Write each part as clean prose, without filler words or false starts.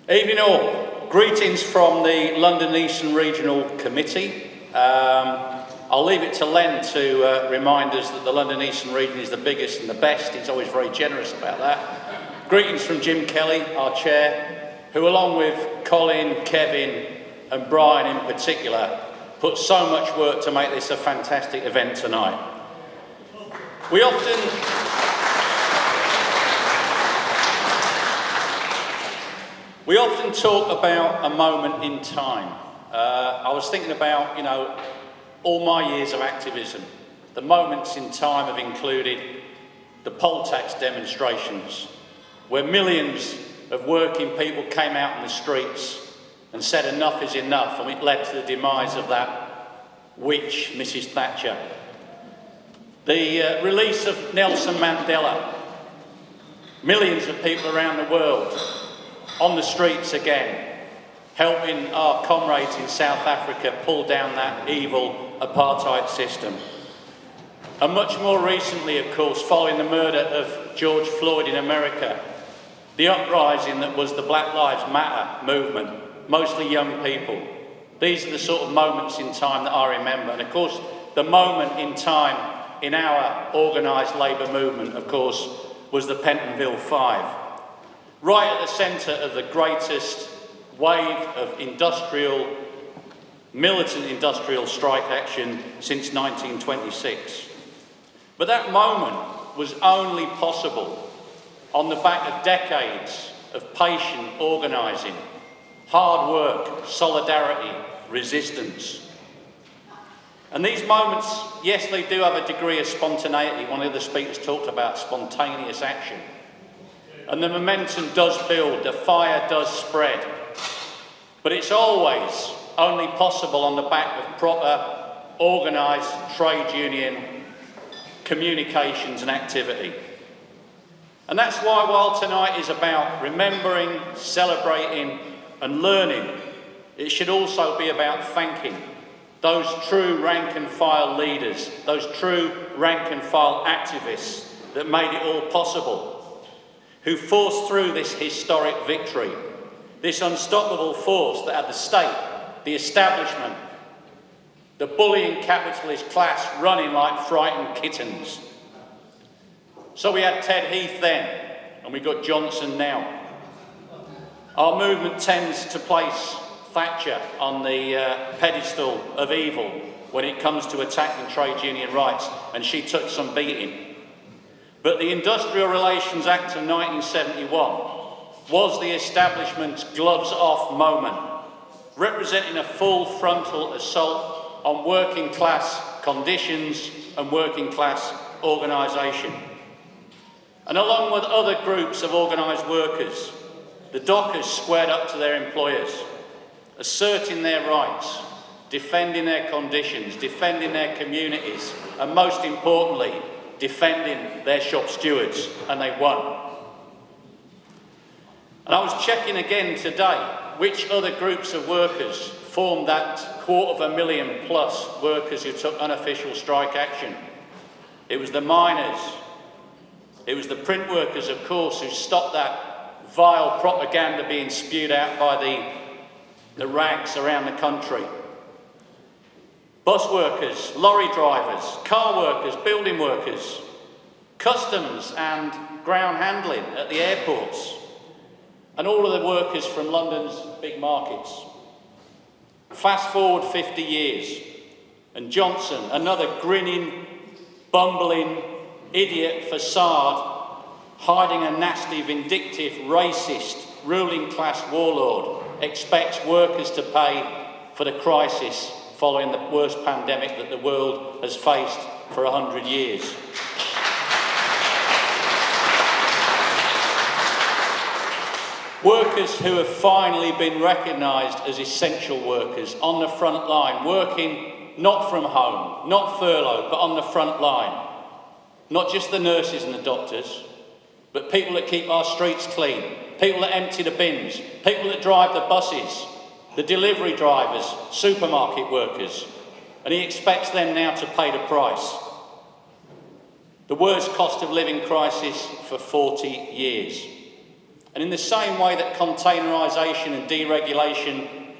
Evening all. Greetings from the London Eastern Regional Committee. I'll leave it to Len to remind us that the London Eastern region is the biggest and the best. He's always very generous about that. Greetings from Jim Kelly, our chair, who along with Colin, Kevin and Brian in particular, put so much work to make this a fantastic event tonight. We often talk about a moment in time. I was thinking about, all my years of activism. The moments in time have included the poll tax demonstrations, where millions of working people came out in the streets and said enough is enough, and it led to the demise of that witch, Mrs. Thatcher. The release of Nelson Mandela. Millions of people around the world on the streets again, helping our comrades in South Africa pull down that evil apartheid system. And much more recently, of course, following the murder of George Floyd in America, the uprising that was the Black Lives Matter movement, mostly young people. These are the sort of moments in time that I remember. And of course, the moment in time in our organised labour movement, of course, was the Pentonville 5. Right at the centre of the greatest wave of militant industrial strike action since 1926. But that moment was only possible on the back of decades of patient organising, hard work, solidarity, resistance. And these moments, yes, they do have a degree of spontaneity. One of the speakers talked about spontaneous action. And the momentum does build, the fire does spread. But it's always only possible on the back of proper, organised trade union communications and activity. And that's why, while tonight is about remembering, celebrating and learning, it should also be about thanking those true rank and file leaders, those true rank and file activists that made it all possible, who forced through this historic victory, this unstoppable force that had the state, the establishment, the bullying capitalist class running like frightened kittens. So we had Ted Heath then, and we got Johnson now. Our movement tends to place Thatcher on the pedestal of evil when it comes to attacking trade union rights, and she took some beating. But the Industrial Relations Act of 1971 was the establishment's gloves-off moment, representing a full frontal assault on working class conditions and working class organisation. And along with other groups of organised workers, the dockers squared up to their employers, asserting their rights, defending their conditions, defending their communities, and most importantly, defending their shop stewards, and they won. And I was checking again today which other groups of workers formed that 250,000 plus workers who took unofficial strike action. It was the miners, it was the print workers, of course, who stopped that vile propaganda being spewed out by the rags around the country. Bus workers, lorry drivers, car workers, building workers, customs and ground handling at the airports, and all of the workers from London's big markets. Fast forward 50 years, and Johnson, another grinning, bumbling, idiot facade, hiding a nasty, vindictive, racist, ruling class warlord, expects workers to pay for the crisis following the worst pandemic that the world has faced for 100 years. Workers who have finally been recognised as essential workers on the front line, working not from home, not furloughed, but on the front line. Not just the nurses and the doctors, but people that keep our streets clean, people that empty the bins, people that drive the buses, the delivery drivers, supermarket workers, and he expects them now to pay the price. The worst cost of living crisis for 40 years. And in the same way that containerisation and deregulation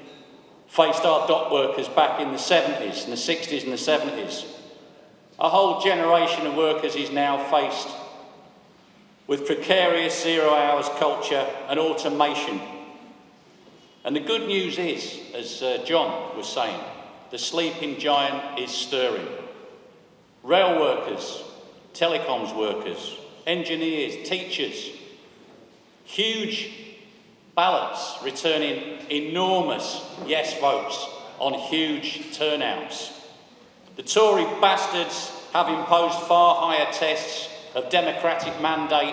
faced our dock workers back in the 70s, and the 60s and the 70s, a whole generation of workers is now faced with precarious zero-hours culture and automation. And the good news is, as John was saying, the sleeping giant is stirring. Rail workers, telecoms workers, engineers, teachers, huge ballots returning enormous yes votes on huge turnouts. The Tory bastards have imposed far higher tests of democratic mandate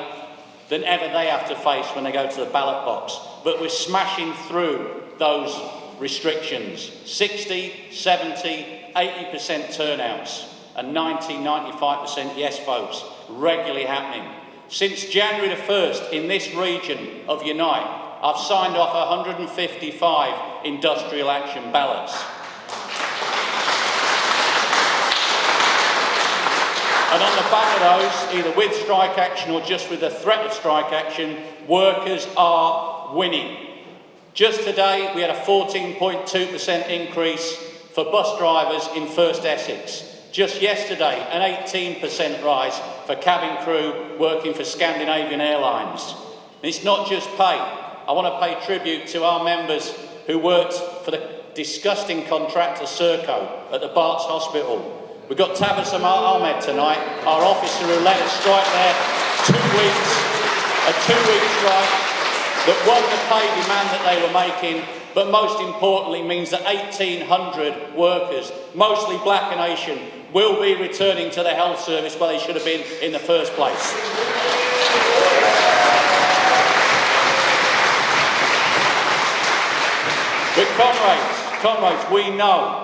than ever they have to face when they go to the ballot box. But we're smashing through those restrictions. 60, 70, 80% turnouts and 90, 95% yes votes regularly happening. Since January the 1st, in this region of Unite, I've signed off 155 industrial action ballots. And on the back of those, either with strike action or just with the threat of strike action, workers are winning. Just today, we had a 14.2% increase for bus drivers in First Essex. Just yesterday, an 18% rise for cabin crew working for Scandinavian Airlines. And it's not just pay. I want to pay tribute to our members who worked for the disgusting contractor Serco at the Barts Hospital. We've got Tabitha Ahmed tonight, our officer who led a strike there, 2 weeks, a 2-week strike that won the pay demand that they were making, but most importantly means that 1,800 workers, mostly black and Asian, will be returning to the health service where they should have been in the first place. But comrades, we know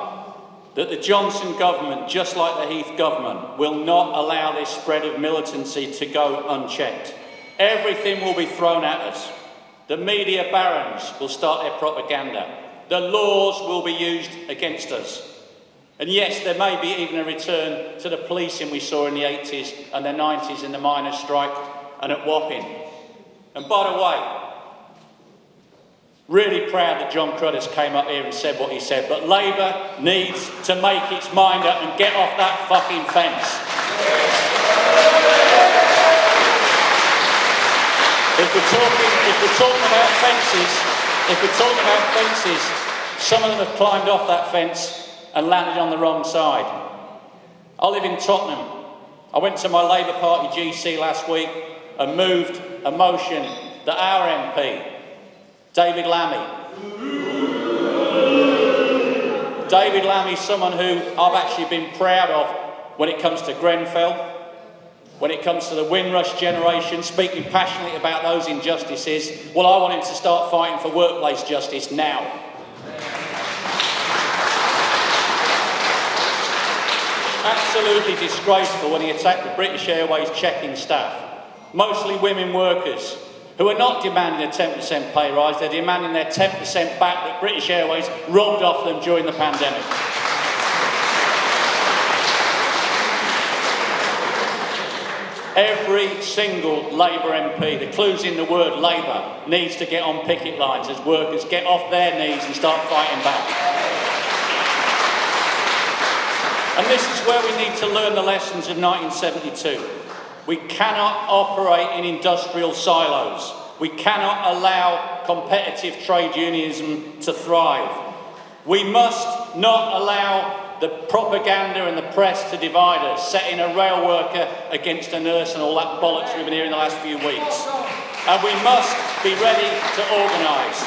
that the Johnson government, just like the Heath government, will not allow this spread of militancy to go unchecked. Everything will be thrown at us. The media barons will start their propaganda. The laws will be used against us. And yes, there may be even a return to the policing we saw in the 80s and the 90s in the miners' strike and at Wapping. And by the way, really proud that John Cruddas came up here and said what he said, but Labour needs to make its mind up and get off that fucking fence. If we're talking about fences, some of them have climbed off that fence and landed on the wrong side. I live in Tottenham. I went to my Labour Party GC last week and moved a motion that our MP, David Lammy. David Lammy is someone who I've actually been proud of when it comes to Grenfell, when it comes to the Windrush generation, speaking passionately about those injustices. Well, I want him to start fighting for workplace justice now. Absolutely disgraceful when he attacked the British Airways check-in staff, mostly women workers, who are not demanding a 10% pay rise, they're demanding their 10% back that British Airways robbed off them during the pandemic. Every single Labour MP, the clue's in the word Labour, needs to get on picket lines as workers get off their knees and start fighting back. And this is where we need to learn the lessons of 1972. We cannot operate in industrial silos. We cannot allow competitive trade unionism to thrive. We must not allow the propaganda and the press to divide us, setting a rail worker against a nurse and all that bollocks we've been hearing the last few weeks. And we must be ready to organise.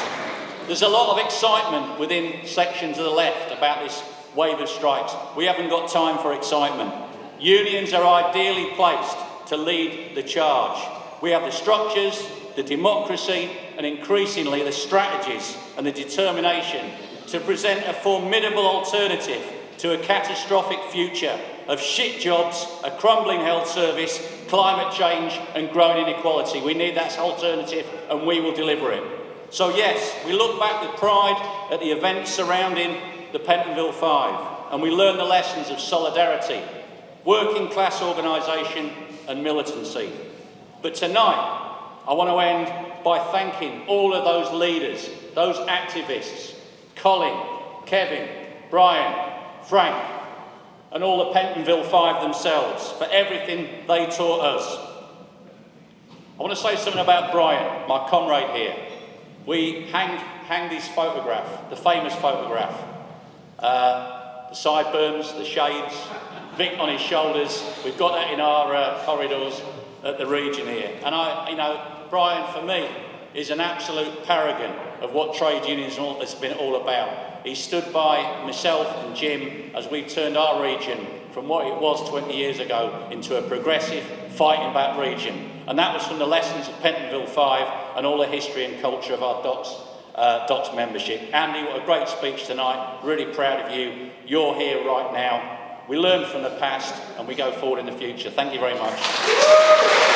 There's a lot of excitement within sections of the left about this wave of strikes. We haven't got time for excitement. Unions are ideally placed to lead the charge. We have the structures, the democracy, and increasingly the strategies and the determination to present a formidable alternative to a catastrophic future of shit jobs, a crumbling health service, climate change, and growing inequality. We need that alternative, and we will deliver it. So yes, we look back with pride at the events surrounding the Pentonville 5, and we learn the lessons of solidarity, working class organisation, and militancy. But tonight, I want to end by thanking all of those leaders, those activists, Colin, Kevin, Brian, Frank, and all the Pentonville Five themselves for everything they taught us. I want to say something about Brian, my comrade here. We hanged his photograph, the famous photograph. The sideburns, the shades, Vic on his shoulders. We've got that in our corridors at the region here. And Brian, for me, is an absolute paragon of what trade unions has been all about. He stood by myself and Jim as we turned our region from what it was 20 years ago into a progressive, fighting back region. And that was from the lessons of Pentonville 5 and all the history and culture of our DOCS membership. Andy, what a great speech tonight. Really proud of you. You're here right now. We learn from the past and we go forward in the future. Thank you very much.